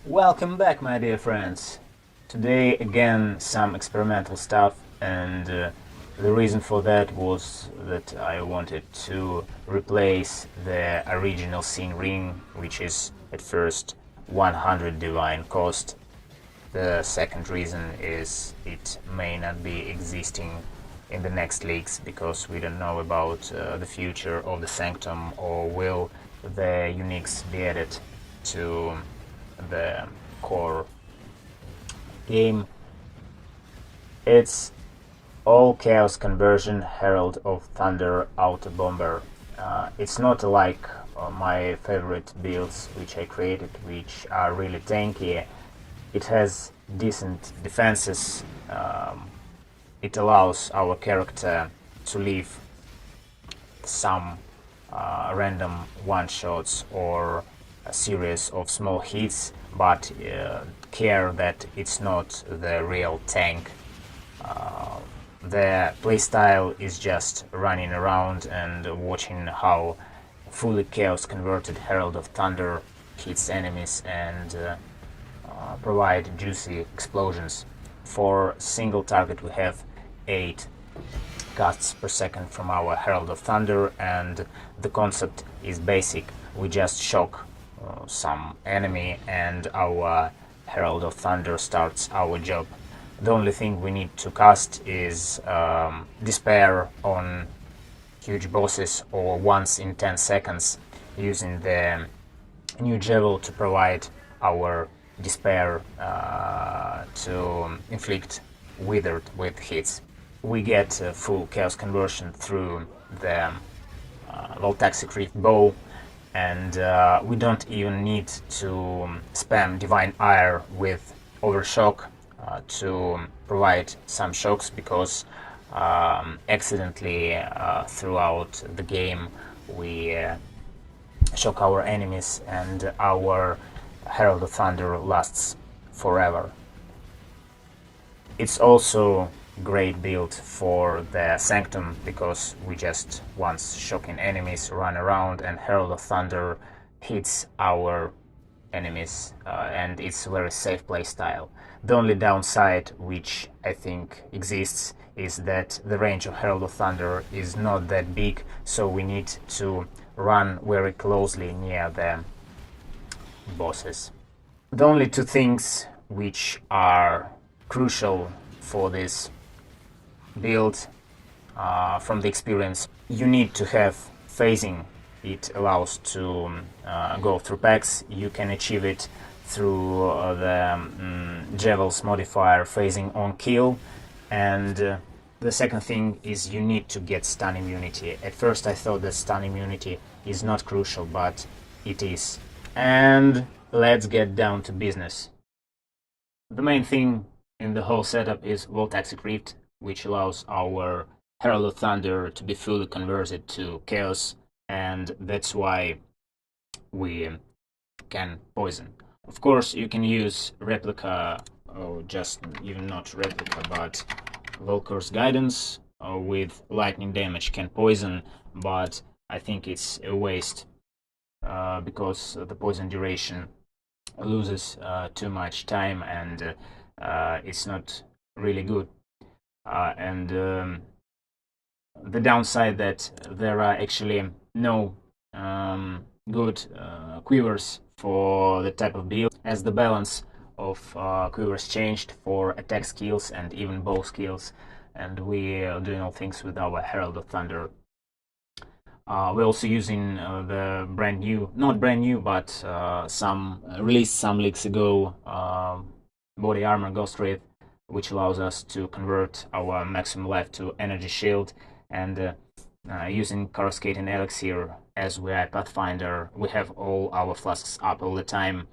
Welcome back, my dear friends. Today again some experimental stuff, and the reason for that was that I wanted to replace the original scene ring, which is at first 100 divine cost. The second reason is it may not be existing in the next leagues because we don't know about the future of the Sanctum, or will the uniques be added to the core game. It's all chaos conversion, Herald of Thunder, autobomber. It's not like my favorite builds which I created, which are really tanky. It has decent defenses. It allows our character to leave some random one-shots or a series of small hits, but care that it's not the real tank. The playstyle is just running around and watching how fully chaos converted Herald of Thunder hits enemies and provide juicy explosions. For single target we have 8 casts per second from our Herald of Thunder, and the concept is basic. We just shock some enemy and our Herald of Thunder starts our job. The only thing we need to cast is Despair on huge bosses or once in 10 seconds, using the new Javel to provide our Despair to inflict withered with hits. We get full chaos conversion through the Voltaxic Rift bow, and we don't even need to spam Divine Ire with overshock to provide some shocks, because accidentally throughout the game we shock our enemies and our Herald of Thunder lasts forever. It's also great build for the Sanctum, because we just once shocking enemies run around and Herald of Thunder hits our enemies, and it's a very safe playstyle. The only downside which I think exists is that the range of Herald of Thunder is not that big, so we need to run very closely near the bosses. The only two things which are crucial for this build from the experience: you need to have phasing. It allows to go through packs. You can achieve it through the Javel's modifier phasing on kill, and the second thing is you need to get stun immunity. At first I thought that stun immunity is not crucial, but it is. And let's get down to business. The main thing in the whole setup is Voltaxic Rift, which allows our Herald of Thunder to be fully converted to chaos, and that's why we can poison. Of course, you can use replica, or just even not replica, but Volker's Guidance with lightning damage can poison, but I think it's a waste because the poison duration loses too much time, and it's not really good. And the downside that there are actually no good quivers for the type of build, as the balance of quivers changed for attack skills and even bow skills, and we are doing all things with our Herald of Thunder. We're also using the brand new, not brand new, but some released some leaks ago, body armor Ghost Wraith, which allows us to convert our maximum life to energy shield. And using Corruscating elixir, as we are Pathfinder, we have all our flasks up all the time,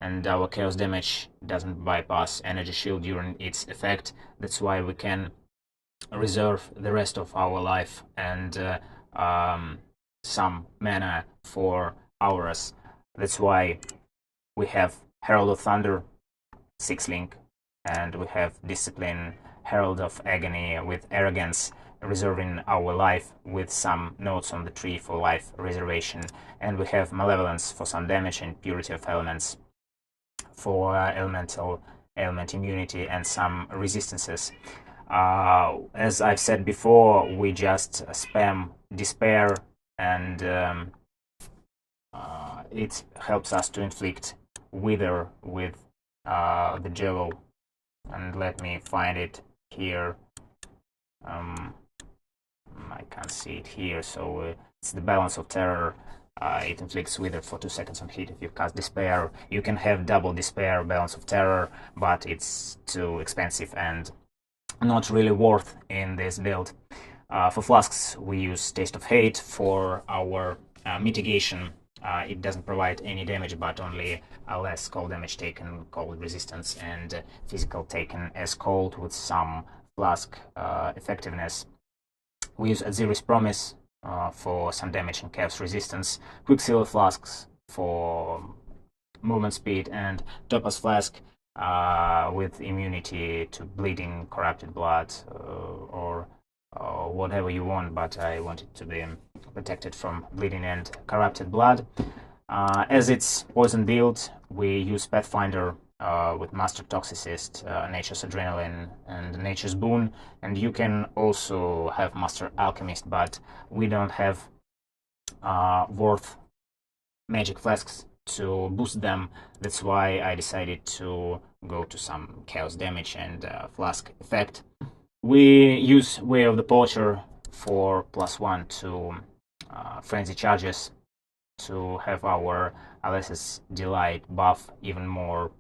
and our chaos damage doesn't bypass energy shield during its effect. That's why we can reserve the rest of our life and some mana for auras. That's why we have Herald of Thunder 6-link, and we have Discipline, Herald of Agony with Arrogance, reserving our life with some notes on the tree for life reservation, and we have Malevolence for some damage and Purity of Elements for element immunity and some resistances. As I've said before, we just spam despair, and it helps us to inflict wither with the javel. And let me find it here. I can't see it here, so it's the balance of terror. It inflicts wither for 2 seconds on hit if you cast despair. You can have double despair, balance of terror, but it's too expensive and not really worth in this build. For flasks, we use Taste of Hate. For our mitigation, it doesn't provide any damage, but only less cold damage taken, cold resistance, and physical taken as cold with some flask effectiveness. We use Aziri's Promise for some damage and chaos resistance, Quicksilver Flasks for movement speed, and Topaz Flask with immunity to bleeding, corrupted blood, or whatever you want, but I want it to be protected from bleeding and corrupted blood. As it's poison build, we use Pathfinder with Master Toxicist, Nature's Adrenaline, and Nature's Boon, and you can also have Master Alchemist, but we don't have worth magic flasks to boost them. That's why I decided to go to some chaos damage and flask effect. We use Way of the Poacher for +1 to frenzy charges to have our Alessa's Delight buff even more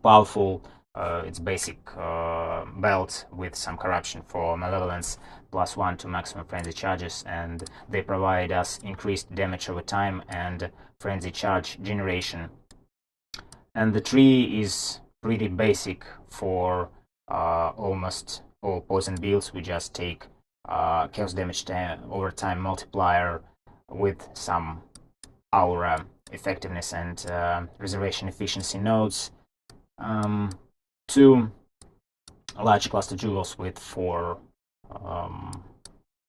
powerful. It's basic belt with some corruption for malevolence, +1 to maximum frenzy charges, and they provide us increased damage over time and frenzy charge generation. And the tree is pretty basic for almost all poison builds. We just take chaos damage over time multiplier with some aura effectiveness and reservation efficiency nodes. 2 large cluster jewels with 4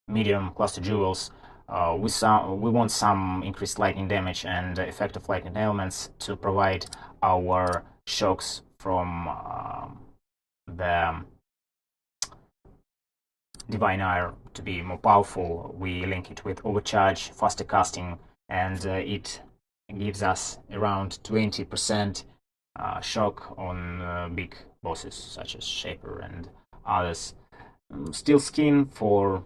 medium cluster jewels. We want some increased lightning damage and effect of lightning elements to provide our shocks from the Divine Ire to be more powerful. We link it with overcharge, faster casting, and it gives us around 20% shock on big bosses such as Shaper and others. Steel Skin for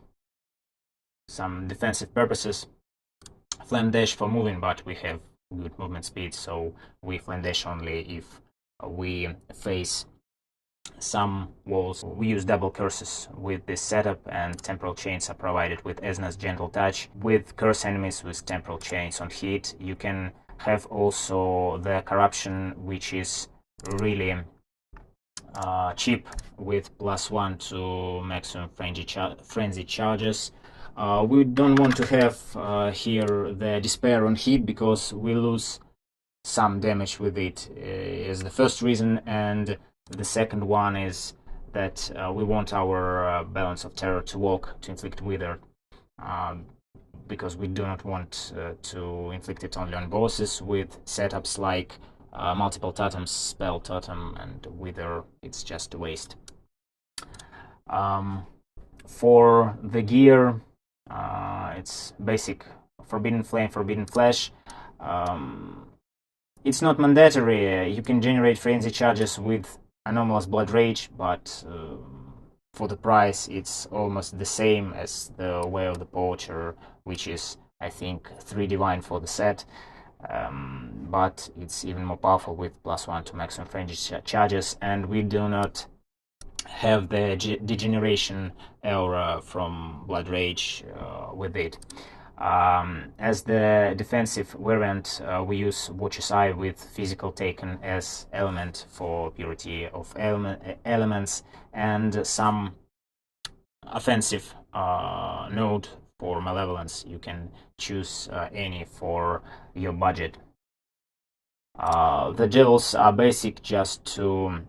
some defensive purposes. Flame Dash for moving, but we have good movement speed, so we Flame Dash only if we face some walls. We use double curses with this setup, and temporal chains are provided with Esna's Gentle Touch. With curse enemies with temporal chains on hit, you can have also the corruption, which is really cheap with +1 to maximum frenzy charges. We don't want to have here the despair on hit because we lose some damage with it, is the first reason, and the second one is that we want our balance of terror to walk to inflict wither, because we do not want to inflict it only on bosses with setups like multiple totems, spell totem, and wither. It's just a waste. For the gear, it's basic Forbidden Flame, Forbidden Flesh. It's not mandatory. You can generate frenzy charges with Anomalous Blood Rage, but for the price it's almost the same as the Way of the Poacher, which is, I think, 3 divine for the set, but it's even more powerful with +1 to maximum frenzy charges, and we do not have the degeneration aura from Blood Rage with it. As the defensive variant, we use Watcher's Eye with physical taken as element for purity of elements, and some offensive node for malevolence. You can choose any for your budget. The gels are basic just to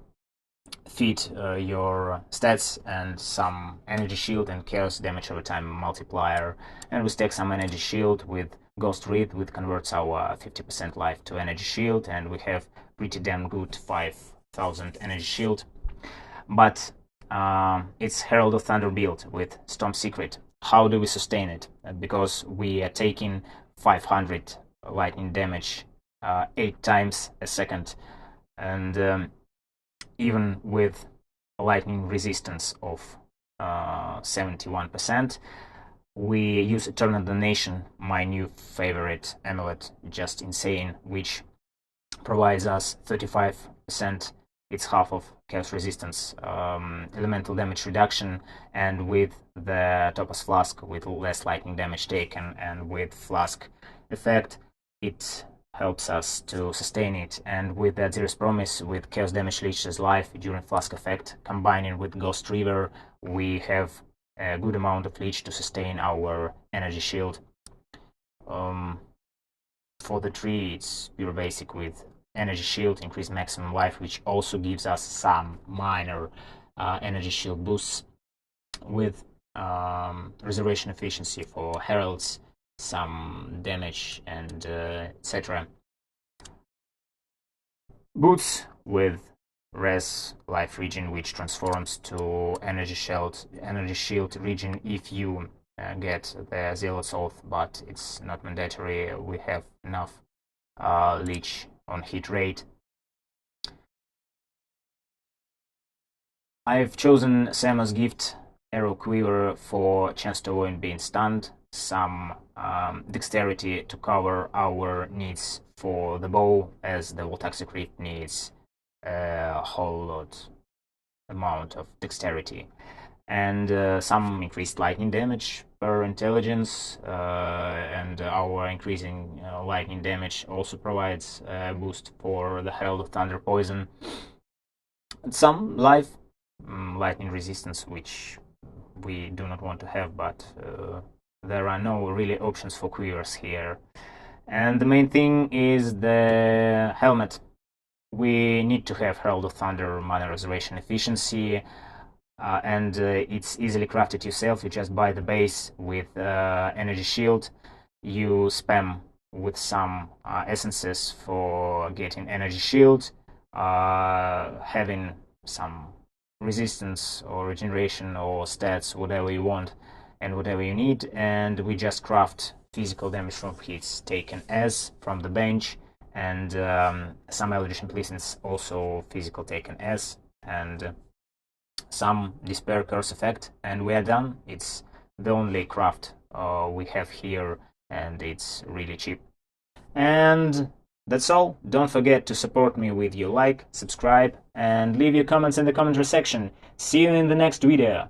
feed your stats, and some energy shield and chaos damage over time multiplier, and we stack some energy shield with Ghost Wreath, which converts our 50% life to energy shield, and we have pretty damn good 5000 energy shield. But it's Herald of Thunder build with Storm Secret. How do we sustain it? Because we are taking 500 lightning damage 8 times a second, and even with lightning resistance of 71%, we use Eternal Damnation, my new favorite amulet, just insane, which provides us 35%. It's half of chaos resistance, elemental damage reduction, and with the Topaz Flask with less lightning damage taken, and with Flask effect, it helps us to sustain it. And with that Zero's Promise, with chaos damage leeches life during Flask effect, combining with Ghost River, we have a good amount of leech to sustain our energy shield. For the tree, it's pure basic with energy shield, increase maximum life, which also gives us some minor energy shield boosts, with reservation efficiency for heralds, some damage, and etc. Boots with res life regen, which transforms to energy shield regen if you get the Zealot's Oath, but it's not mandatory. We have enough leech on hit rate. I've chosen Sam's Gift Arrow Quiver for chance to avoid being stunned, some dexterity to cover our needs for the bow, as the Voltaxic Rift needs a whole lot amount of dexterity, and some increased lightning damage per intelligence, and our increasing lightning damage also provides a boost for the Herald of Thunder poison. Some life, lightning resistance, which we do not want to have, but there are no really options for quivers here. And the main thing is the helmet. We need to have Herald of Thunder mana reservation efficiency, and it's easily crafted yourself. You just buy the base with energy shield, you spam with some essences for getting energy shield, having some resistance or regeneration or stats, whatever you want and whatever you need, and we just craft physical damage from hits taken as from the bench, and some Eldritch Implicits also physical taken as, and some Despair Curse effect, and we are done. It's the only craft we have here, and it's really cheap. And that's all. Don't forget to support me with your like, subscribe, and leave your comments in the commentary section. See you in the next video.